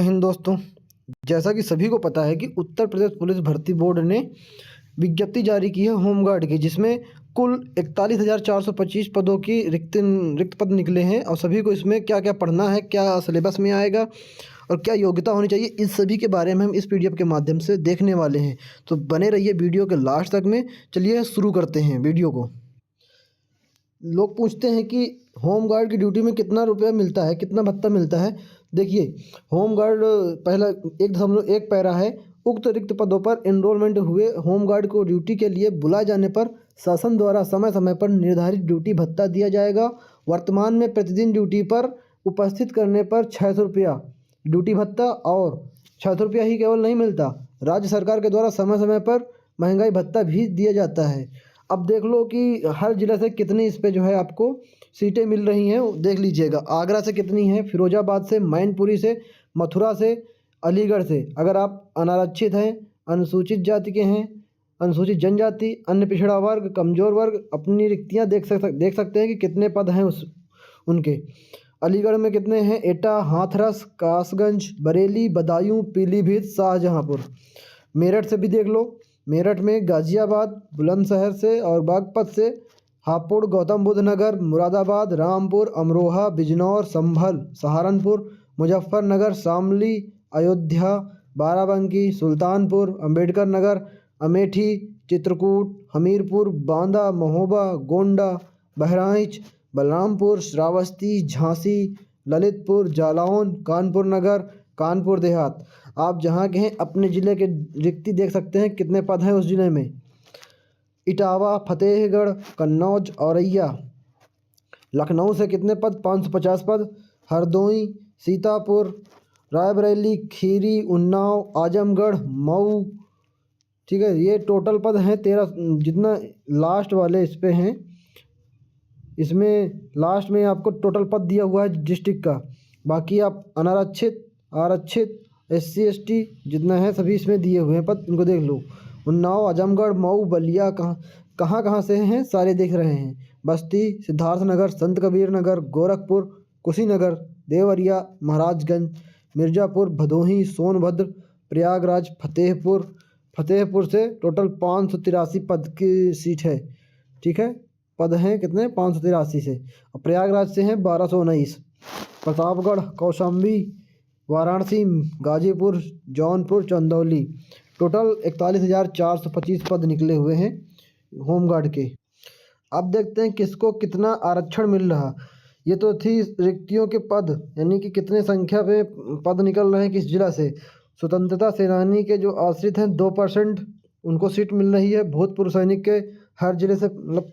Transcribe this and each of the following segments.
हिंद दोस्तों, जैसा कि सभी को पता है कि उत्तर प्रदेश पुलिस भर्ती बोर्ड ने विज्ञप्ति जारी की है होमगार्ड की, जिसमें कुल 41,425 पदों की रिक्त पद निकले हैं। और सभी को इसमें क्या क्या पढ़ना है, क्या सिलेबस में आएगा और क्या योग्यता होनी चाहिए, इस सभी के बारे में हम इस पीडीएफ के माध्यम से देखने वाले हैं। तो बने रहिए वीडियो के लास्ट तक में। चलिए शुरू करते हैं वीडियो को। लोग पूछते हैं कि होमगार्ड की ड्यूटी में कितना रुपया मिलता है, कितना भत्ता मिलता है। देखिए, होमगार्ड पहला 1.1 पैरा है। उक्त रिक्त पदों पर एनरोलमेंट हुए होमगार्ड को ड्यूटी के लिए बुलाए जाने पर शासन द्वारा समय समय पर निर्धारित ड्यूटी भत्ता दिया जाएगा। वर्तमान में प्रतिदिन ड्यूटी पर उपस्थित करने पर 600 रुपया ड्यूटी भत्ता, और 600 रुपया ही केवल नहीं मिलता, राज्य सरकार के द्वारा समय समय पर महंगाई भत्ता भी दिया जाता है। अब देख लो कि हर ज़िले से कितनी इस पे जो है आपको सीटें मिल रही हैं, देख लीजिएगा। आगरा से कितनी है, फिरोजाबाद से, मैनपुरी से, मथुरा से, अलीगढ़ से। अगर आप अनारक्षित हैं, अनुसूचित जाति के हैं, अनुसूचित जनजाति, अन्य पिछड़ा वर्ग, कमज़ोर वर्ग, अपनी रिक्तियां देख सकते हैं कि कितने पद हैं उनके। अलीगढ़ में कितने हैं, एटा, हाथरस, कासगंज, बरेली, बदायूं, पीलीभीत, शाहजहांपुर। मेरठ से भी देख लो, मेरठ में गाज़ियाबाद, बुलंदशहर से और बागपत से, हापुड़, गौतम बुद्ध नगर, मुरादाबाद, रामपुर, अमरोहा, बिजनौर, संभल, सहारनपुर, मुजफ्फरनगर, शामली, अयोध्या, बाराबंकी, सुल्तानपुर, अंबेडकर नगर, अमेठी, चित्रकूट, हमीरपुर, बांदा, महोबा, गोंडा, बहराइच, बलरामपुर, श्रावस्ती, झांसी, ललितपुर, जालौन, कानपुर नगर, कानपुर देहात। आप जहाँ के हैं अपने ज़िले के रिक्ति देख सकते हैं, कितने पद हैं उस ज़िले में। इटावा, फतेहगढ़, कन्नौज, औरैया। लखनऊ से कितने पद, 550 पद। हरदोई, सीतापुर, रायबरेली, खीरी, उन्नाव, आजमगढ़, मऊ। ठीक है, ये टोटल पद हैं 13। जितना लास्ट वाले इस पे हैं, इसमें लास्ट में आपको टोटल पद दिया हुआ है डिस्ट्रिक्ट का। बाकी आप अनारक्षित, आरक्षित, SC ST जितना है सभी इसमें दिए हुए हैं पद, इनको देख लो। उन्नाव, आजमगढ़, मऊ, बलिया, कहाँ से हैं सारे देख रहे हैं। बस्ती, सिद्धार्थनगर, संत कबीर नगर, गोरखपुर, कुशीनगर, देवरिया, महाराजगंज, मिर्ज़ापुर, भदोही, सोनभद्र, प्रयागराज, फतेहपुर से टोटल 583 पद की सीट है। ठीक है, पद हैं कितने, 583 से। और प्रयागराज से हैं 1219। प्रतापगढ़, कौशाम्बी, वाराणसी, गाजीपुर, जौनपुर, चंदौली। टोटल 41,425 पद निकले हुए हैं होमगार्ड के। अब देखते हैं किसको कितना आरक्षण मिल रहा। ये तो थी रिक्तियों के पद, यानी कि कितने संख्या पे पद निकल रहे हैं किस जिला से। स्वतंत्रता सेनानी के जो आश्रित हैं 2% उनको सीट मिल रही है। भूतपूर्व सैनिक के हर जिले से मतलब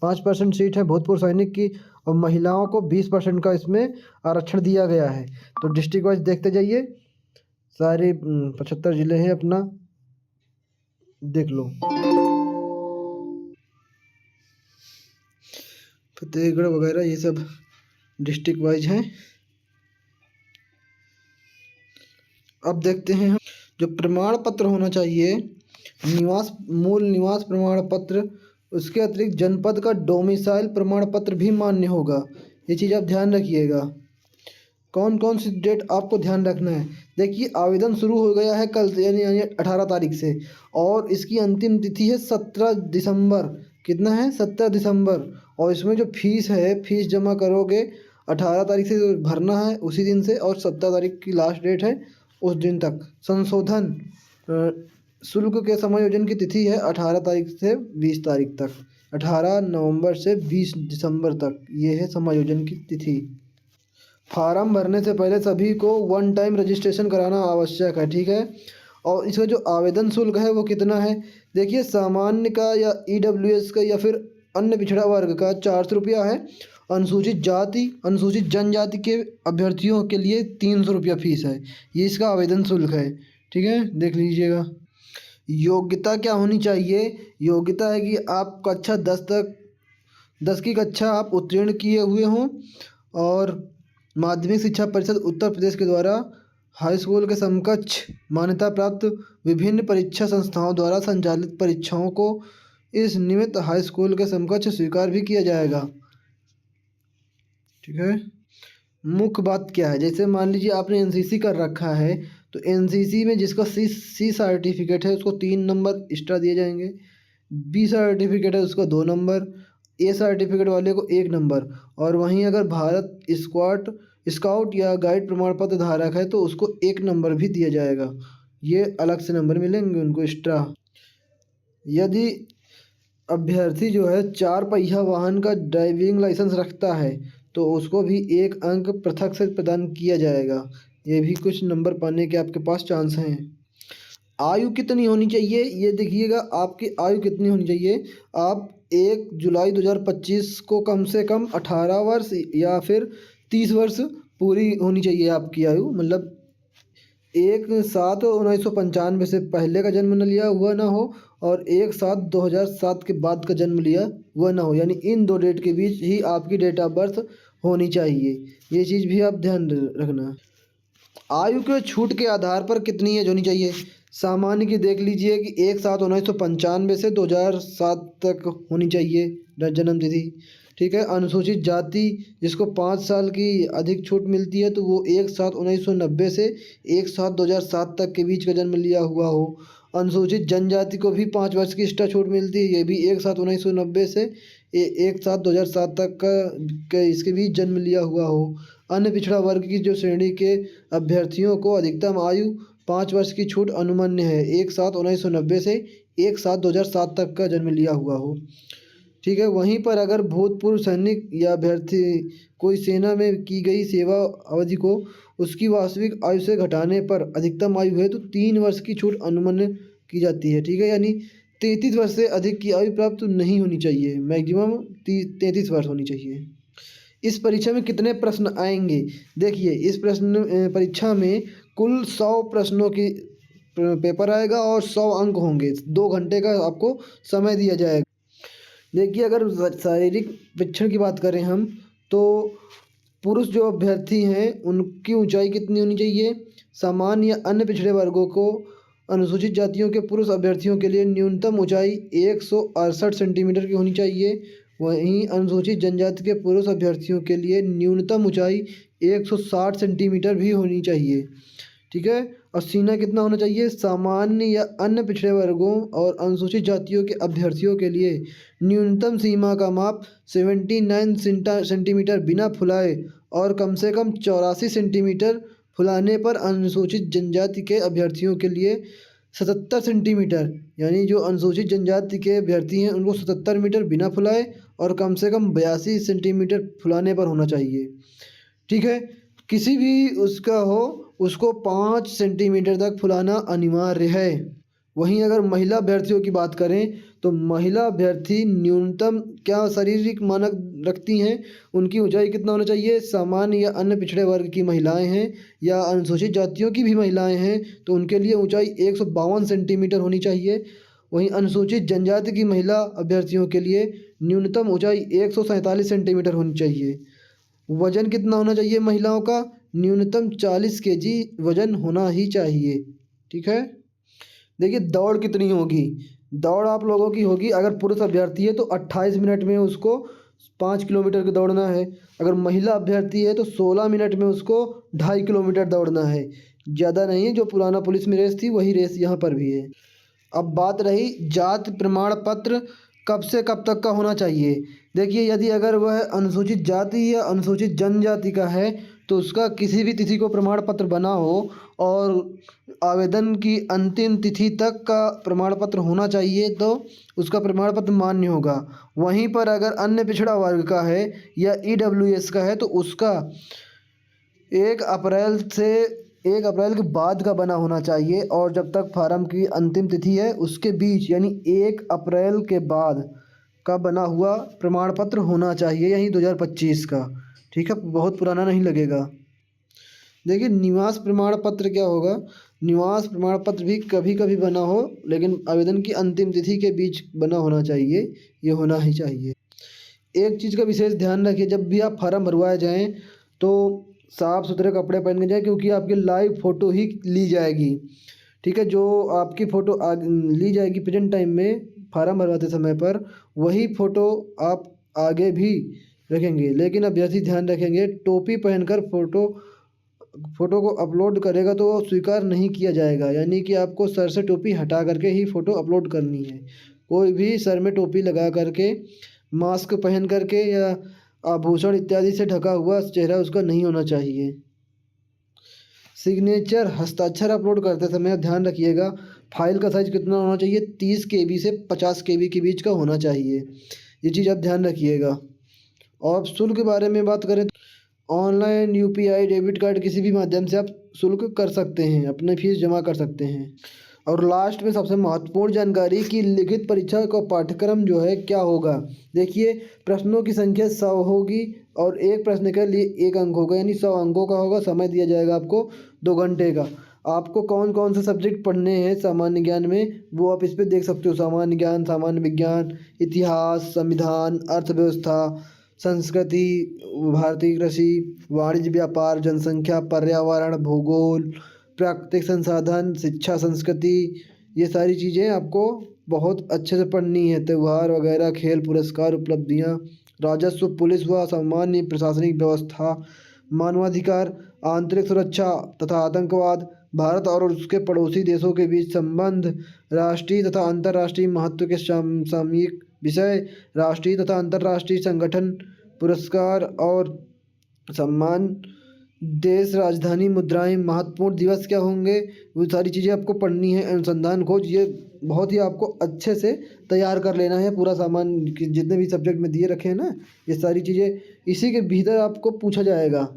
5% सीट है भूतपूर्व सैनिक की। और महिलाओं को 20% का इसमें आरक्षण दिया गया है। तो डिस्ट्रिक्ट वाइज देखते जाइए, सारे 75 जिले हैं अपना, देख लो। फतेहगढ़ वगैरह ये सब डिस्ट्रिक्ट वाइज हैं। अब देखते हैं हम जो प्रमाण पत्र होना चाहिए, मूल निवास प्रमाण पत्र, उसके अतिरिक्त जनपद का डोमिसाइल प्रमाण पत्र भी मान्य होगा। ये चीज़ आप ध्यान रखिएगा। कौन कौन सी डेट आपको ध्यान रखना है। देखिए, आवेदन शुरू हो गया है कल से, यानी 18 तारीख से, और इसकी अंतिम तिथि है 17 दिसंबर। कितना है, 17 दिसंबर। और इसमें जो फीस है, फीस जमा करोगे 18 तारीख से भरना है उसी दिन से, और 17 तारीख की लास्ट डेट है उस दिन तक। संशोधन शुल्क के समायोजन की तिथि है 18 तारीख से 20 तारीख तक। 18 नवंबर से 20 दिसंबर तक ये है समायोजन की तिथि। फार्म भरने से पहले सभी को 1 टाइम रजिस्ट्रेशन कराना आवश्यक है। ठीक है, और इसका जो आवेदन शुल्क है वो कितना है। देखिए, सामान्य का या EWS का या फिर अन्य पिछड़ा वर्ग का 400 रुपया है। अनुसूचित जाति, अनुसूचित जनजाति के अभ्यर्थियों के लिए 300 रुपया फीस है। ये इसका आवेदन शुल्क है। ठीक है, देख लीजिएगा। योग्यता क्या होनी चाहिए। योग्यता है कि आप कक्षा 10 की कक्षा आप उत्तीर्ण किए हुए हों, और माध्यमिक शिक्षा परिषद उत्तर प्रदेश के द्वारा हाई स्कूल के समकक्ष मान्यता प्राप्त विभिन्न परीक्षा संस्थाओं द्वारा संचालित परीक्षाओं को इस निमित्त हाई स्कूल के समकक्ष स्वीकार भी किया जाएगा। ठीक है, मुख्य बात क्या है, जैसे मान लीजिए आपने एनसीसी कर रखा है, तो एनसीसी में जिसका सी सी सर्टिफिकेट है उसको 3 नंबर एक्स्ट्रा दिए जाएंगे, बी सर्टिफिकेट है उसको 2 नंबर, ए सर्टिफिकेट वाले को 1 नंबर। और वहीं अगर भारत स्काउट या गाइड प्रमाण पत्र धारक है तो उसको 1 नंबर भी दिया जाएगा। ये अलग से नंबर मिलेंगे उनको एक्स्ट्रा। यदि अभ्यर्थी जो है 4 पहिया वाहन का ड्राइविंग लाइसेंस रखता है तो उसको भी 1 अंक पृथक से प्रदान किया जाएगा। ये भी कुछ नंबर पाने के आपके पास चांस हैं। आयु कितनी होनी चाहिए, ये देखिएगा आपकी आयु कितनी होनी चाहिए। आप 1 जुलाई 2025 को कम से कम 18 वर्ष या फिर 30 वर्ष पूरी होनी चाहिए आपकी आयु। मतलब 1/7/1995 से पहले का जन्म न लिया हुआ ना हो और 1/7/2007 के बाद का जन्म लिया हुआ ना हो, यानी इन 2 डेट के बीच ही आपकी डेट ऑफ बर्थ होनी चाहिए। ये चीज़ भी आप ध्यान रखना। आयु के छूट के आधार पर कितनी एज होनी चाहिए। सामान्य की देख लीजिए कि 1/7/1995 से 2007 तक होनी चाहिए जन्म तिथि। ठीक है। अनुसूचित जाति जिसको 5 साल की अधिक छूट मिलती है तो वो 1/7/1990 से 1/7/2007 तक के बीच का जन्म लिया हुआ हो। अनुसूचित जनजाति को भी 5 वर्ष की एक्स्ट्रा छूट मिलती है, ये भी 1/7/1990 से 1/7/2007 तक का इसके बीच जन्म लिया हुआ हो। अन्य पिछड़ा वर्ग की जो श्रेणी के अभ्यर्थियों को अधिकतम आयु 5 वर्ष की छूट अनुमान्य है, 1/7/1990 से 1/7/2007 तक का जन्म लिया हुआ हो। ठीक है। वहीं पर अगर भूतपूर्व सैनिक या अभ्यर्थी कोई सेना में की गई सेवा अवधि को उसकी वास्तविक आयु से घटाने पर अधिकतम आयु है तो 3 वर्ष की छूट अनुमान्य की जाती है। ठीक है। यानी 33 वर्ष से अधिक की आयु प्राप्त नहीं होनी चाहिए, मैक्सिमम 33 वर्ष होनी चाहिए। इस परीक्षा में कितने प्रश्न आएंगे। देखिए इस परीक्षा में कुल 100 प्रश्नों की पेपर आएगा और 100 अंक होंगे। 2 घंटे का आपको समय दिया जाएगा। देखिए अगर शारीरिक परीक्षण की बात करें हम तो पुरुष जो अभ्यर्थी हैं उनकी ऊंचाई कितनी होनी चाहिए। सामान्य या अन्य पिछड़े वर्गों को अनुसूचित जातियों के पुरुष अभ्यर्थियों के लिए न्यूनतम ऊंचाई 168 सेंटीमीटर की होनी चाहिए। वहीं अनुसूचित जनजाति के पुरुष अभ्यर्थियों के लिए न्यूनतम ऊंचाई 160 सेंटीमीटर भी होनी चाहिए। ठीक है। और सीना कितना होना चाहिए। सामान्य या अन्य पिछड़े वर्गों और अनुसूचित जातियों के अभ्यर्थियों के लिए न्यूनतम सीमा का माप 79 सेंटीमीटर बिना फुलाए और कम से कम 84 सेंटीमीटर फुलाने पर अनुसूचित जनजाति के अभ्यर्थियों के लिए 77 सेंटीमीटर, यानी जो अनुसूचित जनजाति के अभ्यर्थी हैं उनको 77 मीटर बिना फुलाए और कम से कम 82 सेंटीमीटर फुलाने पर होना चाहिए। ठीक है। किसी भी उसका हो उसको 5 सेंटीमीटर तक फुलाना अनिवार्य है। वहीं अगर महिला अभ्यर्थियों की बात करें तो महिला अभ्यर्थी न्यूनतम क्या शारीरिक मानक रखती हैं, उनकी ऊंचाई कितना होना चाहिए। सामान्य या अन्य पिछड़े वर्ग की महिलाएं हैं या अनुसूचित जातियों की भी महिलाएं हैं तो उनके लिए ऊंचाई 152 सेंटीमीटर होनी चाहिए। वहीं अनुसूचित जनजाति की महिला अभ्यर्थियों के लिए न्यूनतम ऊंचाई 147 सेंटीमीटर होनी चाहिए। वजन कितना होना चाहिए महिलाओं का, न्यूनतम 40 केजी वजन होना ही चाहिए। ठीक है। देखिए दौड़ कितनी होगी। दौड़ आप लोगों की होगी, अगर पुरुष अभ्यर्थी है तो 28 मिनट में उसको 5 किलोमीटर की दौड़ना है। अगर महिला अभ्यर्थी है तो 16 मिनट में उसको 2.5 किलोमीटर दौड़ना है। ज़्यादा नहीं है, जो पुराना पुलिस में रेस थी वही रेस यहाँ पर भी है। अब बात रही जाति प्रमाण पत्र कब से कब तक का होना चाहिए। देखिए यदि अगर वह अनुसूचित जाति या अनुसूचित जनजाति का है तो उसका किसी भी तिथि को प्रमाण पत्र बना हो और आवेदन की अंतिम तिथि तक का प्रमाण पत्र होना चाहिए तो उसका प्रमाण पत्र मान्य होगा। वहीं पर अगर अन्य पिछड़ा वर्ग का है या ईडब्ल्यूएस का है तो उसका 1 अप्रैल के बाद का बना होना चाहिए और जब तक फार्म की अंतिम तिथि है उसके बीच यानी 1 अप्रैल के बाद का बना हुआ प्रमाण पत्र होना चाहिए, यही 2025 का। ठीक है। बहुत पुराना नहीं लगेगा। देखिए निवास प्रमाण पत्र क्या होगा। निवास प्रमाण पत्र भी कभी कभी बना हो लेकिन आवेदन की अंतिम तिथि के बीच बना होना चाहिए, ये होना ही चाहिए। एक चीज़ का विशेष ध्यान रखिए, जब भी आप फार्म भरवाए जाएँ तो साफ़ सुथरे कपड़े पहन के जाएँ क्योंकि आपकी लाइव फ़ोटो ही ली जाएगी। ठीक है। जो आपकी फ़ोटो ली जाएगी प्रेजेंट टाइम में फार्म भरवाते समय पर, वही फ़ोटो आप आगे भी रखेंगे, लेकिन अभ्यर्थी ध्यान रखेंगे टोपी पहनकर फ़ोटो को अपलोड करेगा तो वो स्वीकार नहीं किया जाएगा। यानी कि आपको सर से टोपी हटा करके ही फ़ोटो अपलोड करनी है। कोई भी सर में टोपी लगा करके, मास्क पहन करके या आभूषण इत्यादि से ढका हुआ चेहरा उसका नहीं होना चाहिए। सिग्नेचर हस्ताक्षर अपलोड करते समय ध्यान रखिएगा फाइल का साइज़ कितना होना चाहिए, 30 KB से 50 KB के बीच का होना चाहिए। ये चीज़ आप ध्यान रखिएगा। और शुल्क के बारे में बात करें, ऑनलाइन UPI डेबिट कार्ड किसी भी माध्यम से आप शुल्क कर सकते हैं, अपने फीस जमा कर सकते हैं। और लास्ट में सबसे महत्वपूर्ण जानकारी कि लिखित परीक्षा का पाठ्यक्रम जो है क्या होगा। देखिए, प्रश्नों की संख्या 100 होगी और एक प्रश्न के लिए 1 अंक होगा, यानी 100 अंकों का होगा। समय दिया जाएगा आपको 2 घंटे का। आपको कौन कौन से सब्जेक्ट पढ़ने हैं सामान्य ज्ञान में, वो आप इस पे देख सकते हो। सामान्य ज्ञान, सामान्य विज्ञान, इतिहास, संविधान, अर्थव्यवस्था, संस्कृति, भारतीय कृषि, वाणिज्य व्यापार, जनसंख्या, पर्यावरण, भूगोल, प्राकृतिक संसाधन, शिक्षा, संस्कृति, ये सारी चीज़ें आपको बहुत अच्छे से पढ़नी है। त्यौहार वगैरह, खेल, पुरस्कार, उपलब्धियाँ, राजस्व, पुलिस व सामान्य प्रशासनिक व्यवस्था, मानवाधिकार, आंतरिक सुरक्षा तथा आतंकवाद, भारत और उसके पड़ोसी देशों के बीच संबंध, राष्ट्रीय तथा अंतर्राष्ट्रीय महत्व के सामयिक विषय, राष्ट्रीय तथा अंतर्राष्ट्रीय संगठन, पुरस्कार और सम्मान, देश, राजधानी, मुद्राएं, महत्वपूर्ण दिवस क्या होंगे, वो सारी चीज़ें आपको पढ़नी है। अनुसंधान खोज, ये बहुत ही आपको अच्छे से तैयार कर लेना है। पूरा सामान जितने भी सब्जेक्ट में दिए रखे हैं ना, ये सारी चीज़ें इसी के भीतर आपको पूछा जाएगा।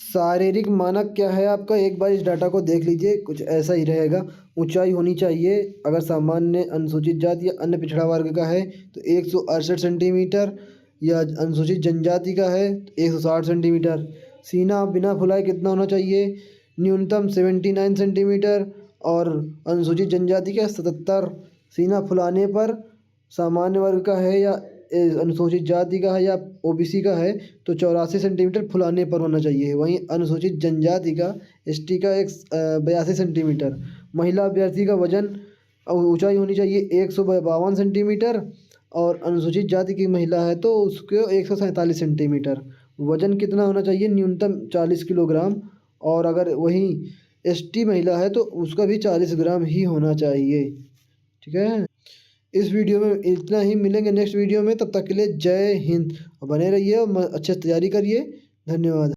शारीरिक मानक क्या है आपका, एक बार इस डाटा को देख लीजिए, कुछ ऐसा ही रहेगा। ऊंचाई होनी चाहिए, अगर सामान्य अनुसूचित जाति या अन्य पिछड़ा वर्ग का है तो 168 सेंटीमीटर, या अनुसूचित जनजाति का है तो 160 सेंटीमीटर। सीना बिना फुलाए कितना होना चाहिए, न्यूनतम 79 सेंटीमीटर, और अनुसूचित जनजाति का 77। सीना फुलाने पर सामान्य वर्ग का है या अनुसूचित जाति का है या OBC का है तो 84 सेंटीमीटर फुलाने पर होना चाहिए। वहीं अनुसूचित जनजाति का, ST का 82 सेंटीमीटर। महिला अभ्यर्थी का वजन और ऊंचाई होनी चाहिए 152 सेंटीमीटर, और अनुसूचित जाति की महिला है तो उसको 147 सेंटीमीटर। वजन कितना होना चाहिए, न्यूनतम 40 किलोग्राम, और अगर वहीं ST महिला है तो उसका भी 40 ग्राम ही होना चाहिए। ठीक है, इस वीडियो में इतना ही। मिलेंगे नेक्स्ट वीडियो में, तब तक के लिए जय हिंद। बने रहिए और अच्छे से तैयारी करिए। धन्यवाद।